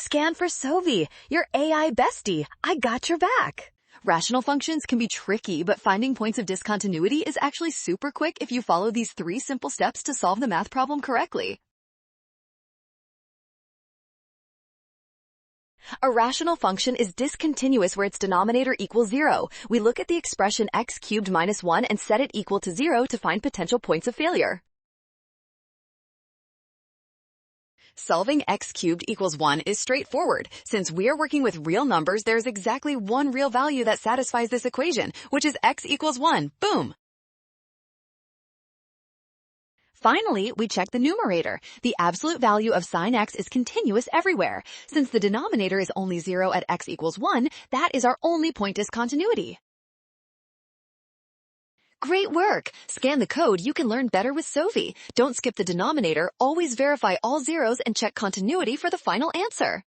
Scan for SOVI, your AI bestie. I got your back. Rational functions can be tricky, but finding points of discontinuity is actually super quick if you follow these 3 simple steps to solve the math problem correctly. A rational function is discontinuous where its denominator equals 0. We look at the expression x cubed minus 1 and set it equal to 0 to find potential points of failure. Solving x cubed equals 1 is straightforward. Since we are working with real numbers, there's exactly one real value that satisfies this equation, which is x equals 1. Boom! Finally, we check the numerator. The absolute value of sine x is continuous everywhere. Since the denominator is only 0 at x equals 1, that is our only point discontinuity. Great work! Scan the code, you can learn better with SOVI. Don't skip the denominator, always verify all zeros and check continuity for the final answer.